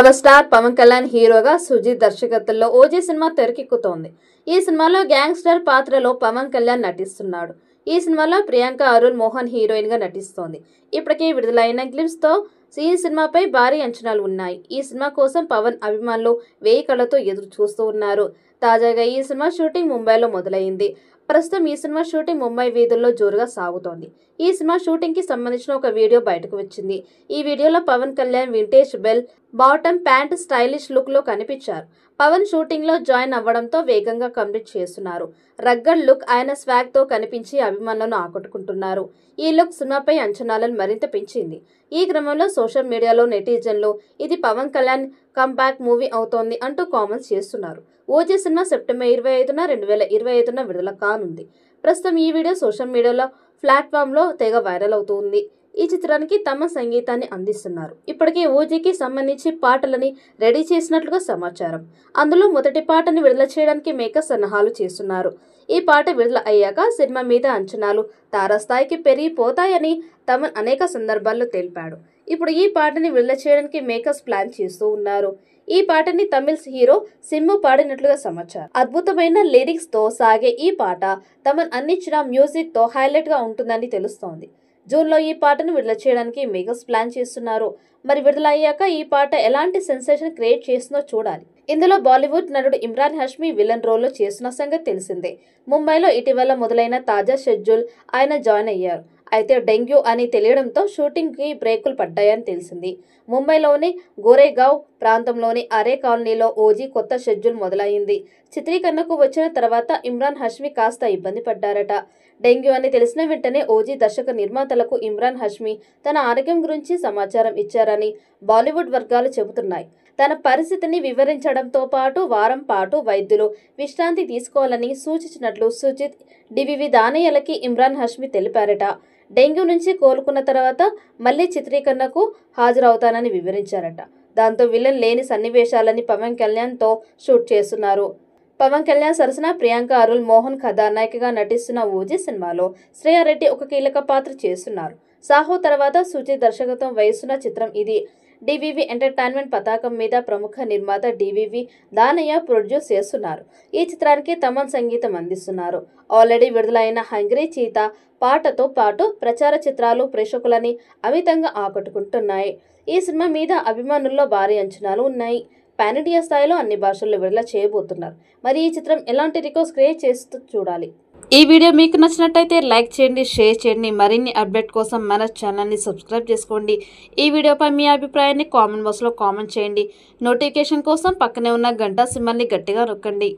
Power star Pawan Kalyan హీరోగా సుజిత్ దర్శకత్వంలో OG cinema తెరకెక్కుతోంది. ఈ సినిమాలో గ్యాంగ్స్టర్ పాత్రలో పవన్ కళ్యాణ్ నటిస్తున్నాడు. ఈ సినిమాలో ప్రియాంక అరుణ్ మోహన్ హీరోయిన్ గా నటిస్తోంది. ఇప్పటికే విడుదలైన గ్లిమ్స్ తో ఈ సినిమాపై భారీ అంచనాలు ఉన్నాయి. ఈ సినిమా కోసం పవన్ అభిమానులు 1000 కళ్ళతో ఎదురు చూస్తూ ఉన్నారు. తాజాగా ఈ సినిమా షూటింగ్ ముంబైలో మొదలైంది. ప్రస్తుతం ఈ సినిమా షూటింగ్ ముంబై వీధుల్లో జోరుగా సాగుతోంది. ఈ సినిమా షూటింగ్ కి సంబంధించిన ఒక వీడియో బయటకు వచ్చింది. ఈ వీడియోలో Pawan Kalyan vintage bell bottom pant stylish look లో కనిపించారు. పవన్ షూటింగ్ లో జాయిన్ అవ్వడంతో వేగంగా కంప్లీట్ చేస్తున్నారు. రగ్గడ్ లుక్ ఆయన స్వాగ్ తో కనిపించి అభిమానులను ఆకట్టుకుంటున్నారు. ఈ లుక్ సినిమాపై అంచనాలను మరింత పెంచింది. ఈ క్రమంలో సోషల్ మీడియాలో నెటిజన్లు ఇది పవన్ కళ్యాణ్ కంబ్యాక్ మూవీ అవుతోంది అంటూ కామెంట్స్ చేస్తున్నారు. ఓజీ సినిమా సెప్టెంబర్ 25న 2025న విడుదల కానుంది. ప్రస్తుతం ఈ వీడియో సోషల్ మీడియాలో ప్లాట్ఫామ్ లో తెగ వైరల్ అవుతుంది. ఈ చిత్రానికి తమ సంగీతాన్ని అందిస్తున్నారు. ఇప్పటికే ఓజీకి సంబంధించి పాటలని రెడీ చేసినట్లుగా సమాచారం. అందులో మొదటి పాటని విడుదల చేయడానికి మేకర్స్ సన్నాహాలు చేస్తున్నారు. ఈ పాట విడుదల అయ్యాక సినిమా మీద అంచనాలు తారాస్థాయికి పెరిగిపోతాయని తమన్ అనేక సందర్భాల్లో తెలిపాడు. ఇప్పుడు ఈ పాటని విడుదల చేయడానికి మేకర్స్ ప్లాన్ చేస్తూ ఉన్నారు. ఈ పాటని తమిళ హీరో సిమ్ము పాడినట్లుగా సమాచారం. అద్భుతమైన లిరిక్స్ తో సాగే ఈ పాట తమన్ అందించిన మ్యూజిక్ తో హైలైట్ గా ఉంటుందని తెలుస్తోంది. జూన్ లో ఈ పాటను విడుదల చేయడానికి మేకర్స్ ప్లాన్ చేస్తున్నారు. మరి విడుదల అయ్యాక ఈ పాట ఎలాంటి సెన్సేషన్ క్రియేట్ చేస్తుందో చూడాలి. ఇందులో బాలీవుడ్ నటుడు ఇమ్రాన్ హష్మీ విలన్ రోల్ లో చేస్తున్న సంగతి తెలిసిందే. ముంబైలో ఇటీవల మొదలైన తాజా షెడ్యూల్ ఆయన జాయిన్ అయ్యారు. అయితే డెంగ్యూ అని తెలియడంతో షూటింగ్ కి బ్రేకులు పడ్డాయని తెలిసింది. ముంబైలోని గోరేగావ్ ప్రాంతంలోని అరే కాలనీలో ఓజీ కొత్త షెడ్యూల్ మొదలైంది. చిత్రీకరణకు వచ్చిన తర్వాత ఇమ్రాన్ హష్మీ కాస్త ఇబ్బంది పడ్డారట. డెంగ్యూ అని తెలిసిన వెంటనే ఓజీ దర్శక నిర్మాతలకు ఇమ్రాన్ హష్మీ తన ఆరోగ్యం గురించి సమాచారం ఇచ్చారని బాలీవుడ్ వర్గాలు చెబుతున్నాయి. తన పరిస్థితిని వివరించడంతో పాటు వారం పాటు వైద్యులు విశ్రాంతి తీసుకోవాలని సూచించినట్లు సుజిత్ డివివి దానయ్యలకి ఇమ్రాన్ హష్మీ తెలిపారట. డెంగ్యూ నుంచి కోలుకున్న తర్వాత మళ్లీ చిత్రీకరణకు హాజరవుతానని వివరించారట. దాంతో విలన్ లేని సన్నివేశాలని పవన్ కళ్యాణ్ తో షూట్ చేస్తున్నారు. పవన్ కళ్యాణ్ సరసన ప్రియాంక అరుణ్ మోహన్ కథానాయికగా నటిస్తున్న ఓజీ సినిమాలో శ్రేయారెడ్డి ఒక కీలక పాత్ర చేస్తున్నారు. సాహో తర్వాత సుజిత్ దర్శకత్వం వహిస్తున్న చిత్రం ఇది. డివివి ఎంటర్టైన్మెంట్ పతాకం మీద ప్రముఖ నిర్మాత డివివి దానయ్య ప్రొడ్యూస్ చేస్తున్నారు. ఈ చిత్రానికి తమన్ సంగీతం అందిస్తున్నారు. ఆల్రెడీ విడుదలైన హంగ్రీ చీతా పాటతో పాటు ప్రచార చిత్రాలు ప్రేక్షకులని అమితంగా ఆకట్టుకుంటున్నాయి. ఈ సినిమా మీద అభిమానుల్లో భారీ అంచనాలు ఉన్నాయి. పాన్ ఇండియా స్థాయిలో అన్ని భాషల్లో విడుదల చేయబోతున్నారు. మరి ఈ చిత్రం ఎలాంటి రికార్డ్స్ క్రియేట్ చేస్తూ చూడాలి. ఈ వీడియో మీకు నచ్చినట్టయితే లైక్ చేయండి, షేర్ చేయండి. మరిన్ని అప్డేట్ కోసం మన ఛానల్ని సబ్స్క్రైబ్ చేసుకోండి. ఈ వీడియోపై మీ అభిప్రాయాన్ని కామెంట్ బాక్స్లో కామెంట్ చేయండి. నోటిఫికేషన్ కోసం పక్కనే ఉన్న గంట సింబల్ని గట్టిగా నొక్కండి.